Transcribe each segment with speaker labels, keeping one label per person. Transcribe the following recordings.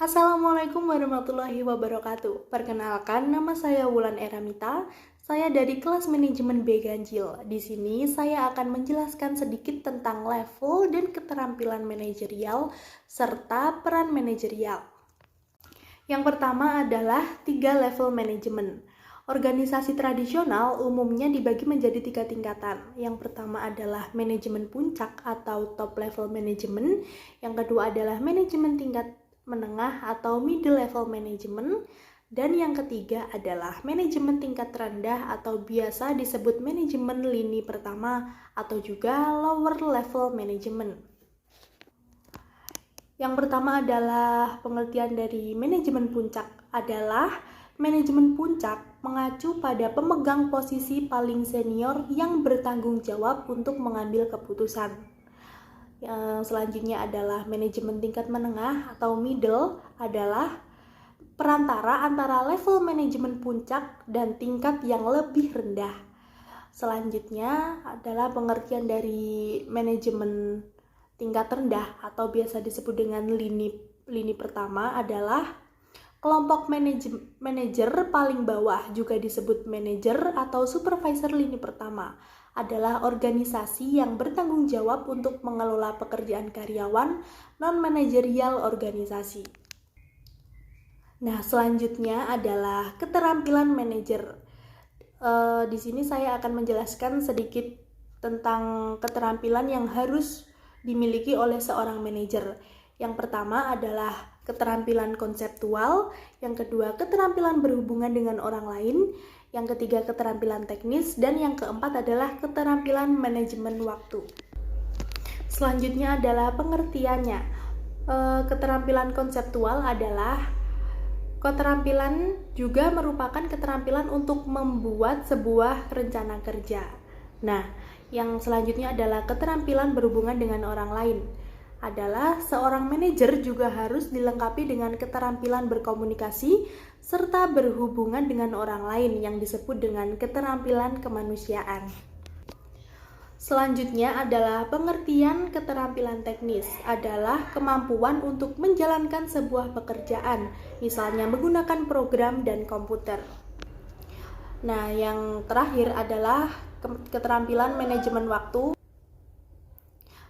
Speaker 1: Assalamualaikum warahmatullahi wabarakatuh. Perkenalkan, nama saya Wulan Eramita. Saya dari kelas manajemen B Ganjil. Di sini saya akan menjelaskan sedikit tentang level dan keterampilan manajerial serta peran manajerial. Yang pertama adalah 3 level manajemen. Organisasi tradisional umumnya dibagi menjadi 3 tingkatan. Yang pertama adalah manajemen puncak atau top level management. Yang kedua adalah manajemen tingkat menengah atau middle level management. Dan yang ketiga adalah manajemen tingkat rendah atau biasa disebut manajemen lini pertama atau juga lower level management. Yang pertama adalah pengertian dari manajemen puncak adalah manajemen puncak mengacu pada pemegang posisi paling senior yang bertanggung jawab untuk mengambil keputusan. Yang selanjutnya adalah manajemen tingkat menengah atau middle adalah perantara antara level manajemen puncak dan tingkat yang lebih rendah. Selanjutnya adalah pengertian dari manajemen tingkat rendah atau biasa disebut dengan lini pertama adalah kelompok manajer paling bawah, juga disebut manajer atau supervisor lini pertama, adalah organisasi yang bertanggung jawab untuk mengelola pekerjaan karyawan non-manajerial organisasi. Nah, selanjutnya adalah keterampilan manajer. Di sini saya akan menjelaskan sedikit tentang keterampilan yang harus dimiliki oleh seorang manajer. Yang pertama adalah keterampilan konseptual, yang kedua keterampilan berhubungan dengan orang lain, yang ketiga keterampilan teknis, dan yang keempat adalah keterampilan manajemen waktu. Selanjutnya adalah pengertiannya. Keterampilan konseptual adalah keterampilan juga merupakan keterampilan untuk membuat sebuah rencana kerja. Nah, yang selanjutnya adalah keterampilan berhubungan dengan orang lain. Adalah seorang manajer juga harus dilengkapi dengan keterampilan berkomunikasi serta berhubungan dengan orang lain yang disebut dengan keterampilan kemanusiaan. Selanjutnya adalah pengertian keterampilan teknis, adalah kemampuan untuk menjalankan sebuah pekerjaan, misalnya menggunakan program dan komputer. Nah, yang terakhir adalah keterampilan manajemen waktu,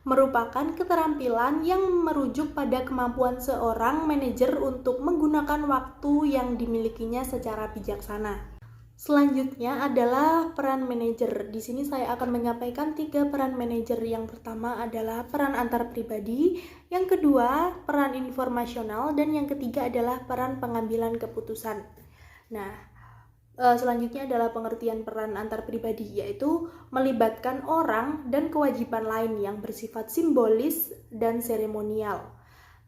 Speaker 1: merupakan keterampilan yang merujuk pada kemampuan seorang manajer untuk menggunakan waktu yang dimilikinya secara bijaksana. Selanjutnya adalah peran manajer. Di sini saya akan menyampaikan 3 peran manajer. Yang pertama adalah peran antar pribadi, yang kedua peran informasional, dan yang ketiga adalah peran pengambilan keputusan. Nah, selanjutnya adalah pengertian peran antar pribadi, yaitu melibatkan orang dan kewajiban lain yang bersifat simbolis dan seremonial.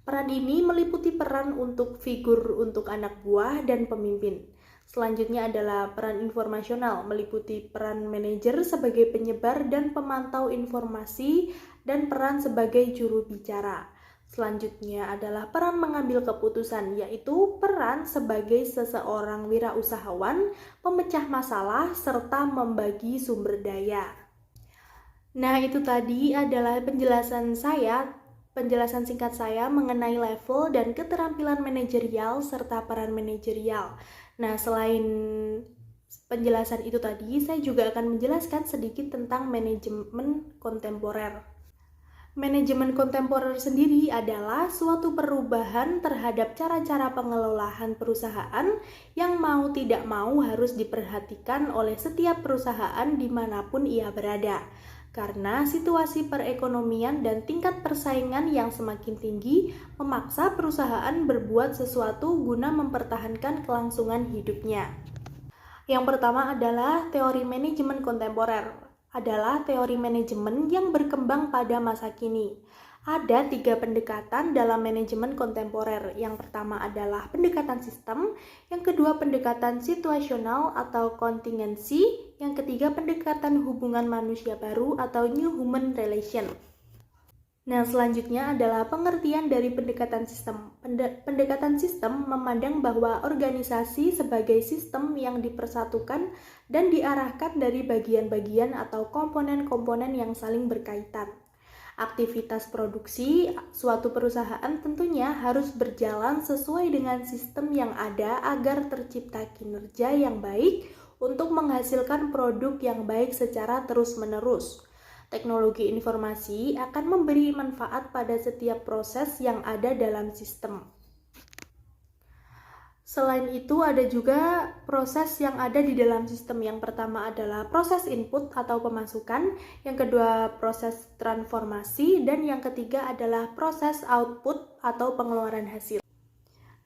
Speaker 1: Peran ini meliputi peran untuk figur untuk anak buah dan pemimpin. Selanjutnya adalah peran informasional, meliputi peran manajer sebagai penyebar dan pemantau informasi dan peran sebagai juru bicara. Selanjutnya adalah peran mengambil keputusan, yaitu peran sebagai seseorang wirausahawan, pemecah masalah, serta membagi sumber daya. Nah, itu tadi adalah penjelasan singkat saya mengenai level dan keterampilan manajerial serta peran manajerial. Nah, selain penjelasan itu tadi, saya juga akan menjelaskan sedikit tentang manajemen kontemporer. Manajemen kontemporer sendiri adalah suatu perubahan terhadap cara-cara pengelolaan perusahaan yang mau tidak mau harus diperhatikan oleh setiap perusahaan dimanapun ia berada. Karena situasi perekonomian dan tingkat persaingan yang semakin tinggi memaksa perusahaan berbuat sesuatu guna mempertahankan kelangsungan hidupnya. Yang pertama adalah teori manajemen kontemporer. Adalah teori manajemen yang berkembang pada masa kini. Ada 3 pendekatan dalam manajemen kontemporer. Yang pertama adalah pendekatan sistem, yang kedua pendekatan situasional atau kontingensi, yang ketiga pendekatan hubungan manusia baru atau new human relation. Nah, selanjutnya adalah pengertian dari pendekatan sistem. Pendekatan sistem memandang bahwa organisasi sebagai sistem yang dipersatukan dan diarahkan dari bagian-bagian atau komponen-komponen yang saling berkaitan. Aktivitas produksi suatu perusahaan tentunya harus berjalan sesuai dengan sistem yang ada agar tercipta kinerja yang baik untuk menghasilkan produk yang baik secara terus-menerus. Teknologi informasi akan memberi manfaat pada setiap proses yang ada dalam sistem. Selain itu, ada juga proses yang ada di dalam sistem. Yang pertama adalah proses input atau pemasukan, yang kedua proses transformasi, dan yang ketiga adalah proses output atau pengeluaran hasil.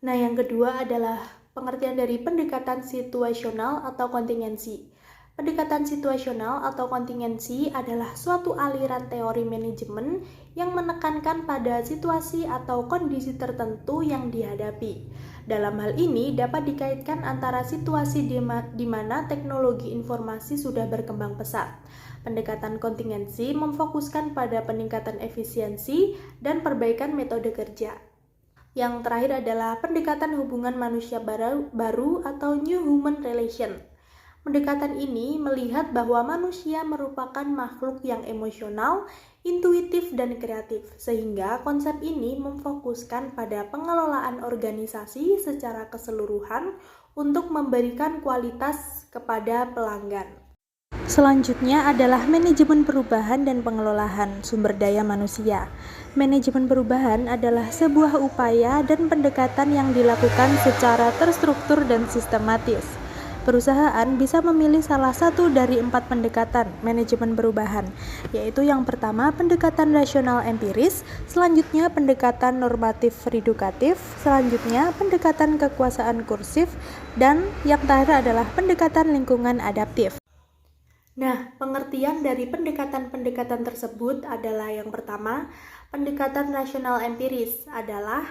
Speaker 1: Nah, yang kedua adalah pengertian dari pendekatan situasional atau kontingensi. Pendekatan situasional atau kontingensi adalah suatu aliran teori manajemen yang menekankan pada situasi atau kondisi tertentu yang dihadapi. Dalam hal ini dapat dikaitkan antara situasi di mana teknologi informasi sudah berkembang pesat. Pendekatan kontingensi memfokuskan pada peningkatan efisiensi dan perbaikan metode kerja. Yang terakhir adalah pendekatan hubungan manusia baru atau New Human Relation. Pendekatan ini melihat bahwa manusia merupakan makhluk yang emosional, intuitif, dan kreatif, sehingga konsep ini memfokuskan pada pengelolaan organisasi secara keseluruhan untuk memberikan kualitas kepada pelanggan. Selanjutnya adalah manajemen perubahan dan pengelolaan sumber daya manusia. Manajemen perubahan adalah sebuah upaya dan pendekatan yang dilakukan secara terstruktur dan sistematis. Perusahaan bisa memilih salah satu dari 4 pendekatan manajemen perubahan, yaitu yang pertama pendekatan rasional empiris, selanjutnya pendekatan normatif redukatif, selanjutnya pendekatan kekuasaan kursif, dan yang terakhir adalah pendekatan lingkungan adaptif. Nah, pengertian dari pendekatan-pendekatan tersebut adalah yang pertama, pendekatan rasional empiris adalah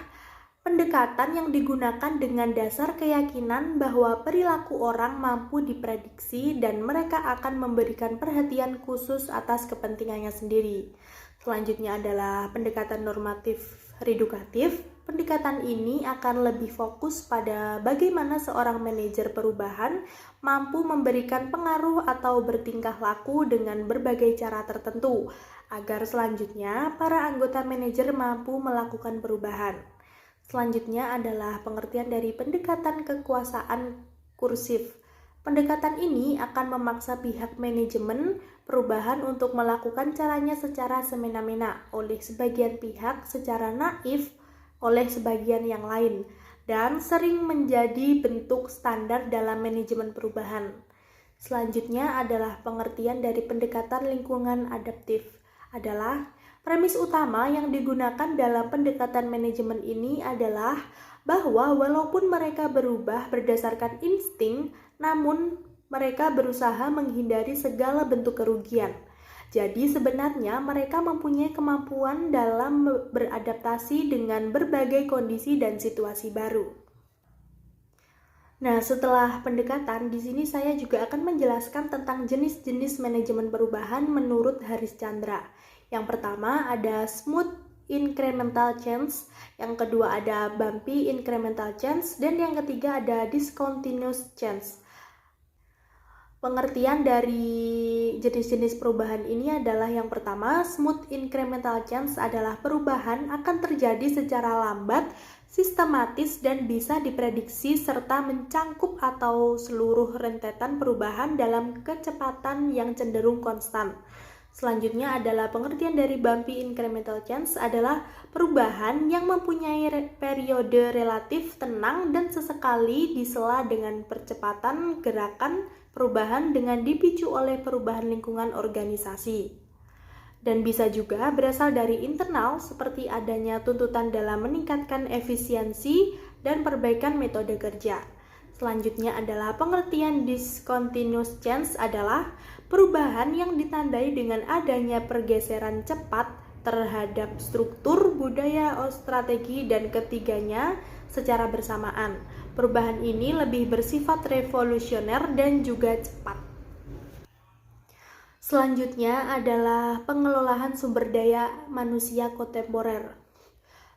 Speaker 1: pendekatan yang digunakan dengan dasar keyakinan bahwa perilaku orang mampu diprediksi dan mereka akan memberikan perhatian khusus atas kepentingannya sendiri. Selanjutnya adalah pendekatan normatif redukatif. Pendekatan ini akan lebih fokus pada bagaimana seorang manajer perubahan mampu memberikan pengaruh atau bertingkah laku dengan berbagai cara tertentu, agar selanjutnya para anggota manajer mampu melakukan perubahan. Selanjutnya adalah pengertian dari pendekatan kekuasaan kursif. Pendekatan ini akan memaksa pihak manajemen perubahan untuk melakukan caranya secara semena-mena oleh sebagian pihak, secara naif oleh sebagian yang lain, dan sering menjadi bentuk standar dalam manajemen perubahan. Selanjutnya adalah pengertian dari pendekatan lingkungan adaptif. Adalah premis utama yang digunakan dalam pendekatan manajemen ini adalah bahwa walaupun mereka berubah berdasarkan insting, namun mereka berusaha menghindari segala bentuk kerugian. Jadi sebenarnya mereka mempunyai kemampuan dalam beradaptasi dengan berbagai kondisi dan situasi baru. Nah, setelah pendekatan, di sini saya juga akan menjelaskan tentang jenis-jenis manajemen perubahan menurut Haris Chandra. Yang pertama ada smooth incremental change, yang kedua ada bumpy incremental change, dan yang ketiga ada discontinuous change. Pengertian dari jenis-jenis perubahan ini adalah yang pertama, smooth incremental change adalah perubahan akan terjadi secara lambat, sistematis, dan bisa diprediksi serta mencangkup atau seluruh rentetan perubahan dalam kecepatan yang cenderung konstan. Selanjutnya adalah pengertian dari bumpy incremental change adalah perubahan yang mempunyai periode relatif tenang dan sesekali disela dengan percepatan gerakan perubahan dengan dipicu oleh perubahan lingkungan organisasi. Dan bisa juga berasal dari internal seperti adanya tuntutan dalam meningkatkan efisiensi dan perbaikan metode kerja. Selanjutnya adalah pengertian discontinuous change adalah perubahan yang ditandai dengan adanya pergeseran cepat terhadap struktur, budaya, strategi, dan ketiganya secara bersamaan. Perubahan ini lebih bersifat revolusioner dan juga cepat. Selanjutnya adalah pengelolaan sumber daya manusia kontemporer.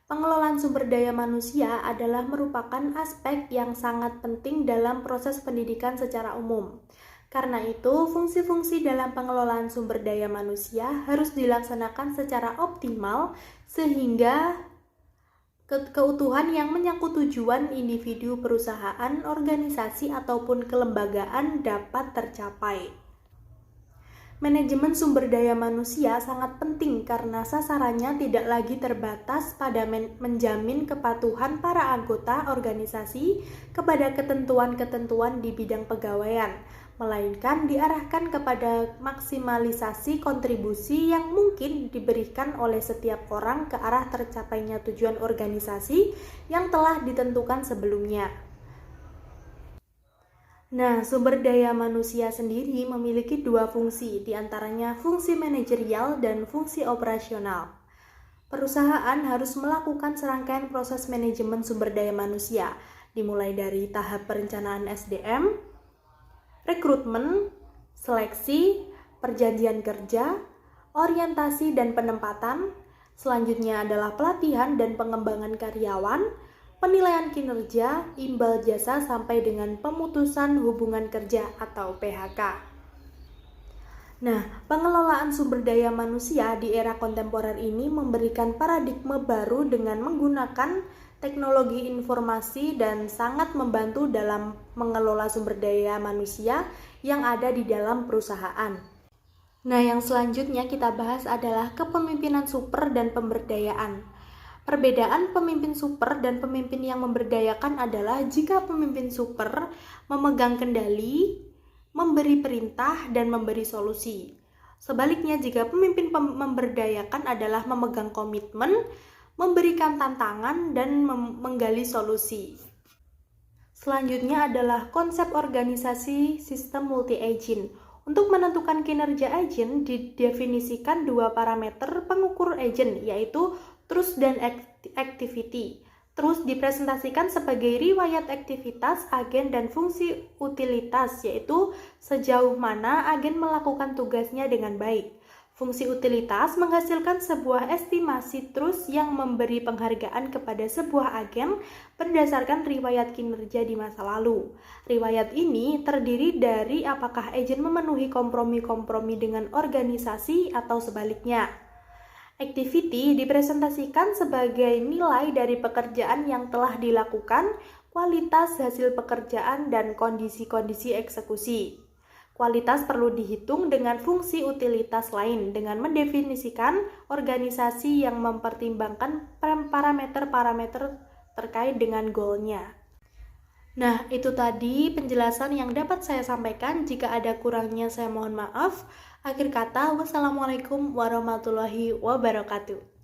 Speaker 1: Pengelolaan sumber daya manusia adalah merupakan aspek yang sangat penting dalam proses pendidikan secara umum. Karena itu, fungsi-fungsi dalam pengelolaan sumber daya manusia harus dilaksanakan secara optimal sehingga keutuhan yang menyangkut tujuan individu, perusahaan, organisasi, ataupun kelembagaan dapat tercapai. Manajemen sumber daya manusia sangat penting karena sasarannya tidak lagi terbatas pada menjamin kepatuhan para anggota organisasi kepada ketentuan-ketentuan di bidang pegawaian, melainkan diarahkan kepada maksimalisasi kontribusi yang mungkin diberikan oleh setiap orang ke arah tercapainya tujuan organisasi yang telah ditentukan sebelumnya. Nah, sumber daya manusia sendiri memiliki dua fungsi, diantaranya fungsi manajerial dan fungsi operasional. Perusahaan harus melakukan serangkaian proses manajemen sumber daya manusia, dimulai dari tahap perencanaan SDM, rekrutmen, seleksi, perjanjian kerja, orientasi dan penempatan. Selanjutnya adalah pelatihan dan pengembangan karyawan, penilaian kinerja, imbal jasa sampai dengan pemutusan hubungan kerja atau PHK. Nah, pengelolaan sumber daya manusia di era kontemporer ini memberikan paradigma baru dengan menggunakan teknologi informasi dan sangat membantu dalam mengelola sumber daya manusia yang ada di dalam perusahaan. Nah, yang selanjutnya kita bahas adalah kepemimpinan super dan pemberdayaan. Perbedaan pemimpin super dan pemimpin yang memberdayakan adalah jika pemimpin super memegang kendali, memberi perintah, dan memberi solusi. Sebaliknya, jika pemimpin memberdayakan adalah memegang komitmen, memberikan tantangan, dan menggali solusi. Selanjutnya adalah konsep organisasi sistem multi-agent. Untuk menentukan kinerja agen didefinisikan dua parameter pengukur agen, yaitu trust dan activity. Trust dipresentasikan sebagai riwayat aktivitas agen dan fungsi utilitas, yaitu sejauh mana agen melakukan tugasnya dengan baik. Fungsi utilitas menghasilkan sebuah estimasi trust yang memberi penghargaan kepada sebuah agen berdasarkan riwayat kinerja di masa lalu. Riwayat ini terdiri dari apakah agen memenuhi kompromi-kompromi dengan organisasi atau sebaliknya. Activity dipresentasikan sebagai nilai dari pekerjaan yang telah dilakukan, kualitas hasil pekerjaan, dan kondisi-kondisi eksekusi. Kualitas perlu dihitung dengan fungsi utilitas lain dengan mendefinisikan organisasi yang mempertimbangkan parameter-parameter terkait dengan goalnya. Nah, itu tadi penjelasan yang dapat saya sampaikan. Jika ada kurangnya saya mohon maaf. Akhir kata, wassalamualaikum warahmatullahi wabarakatuh.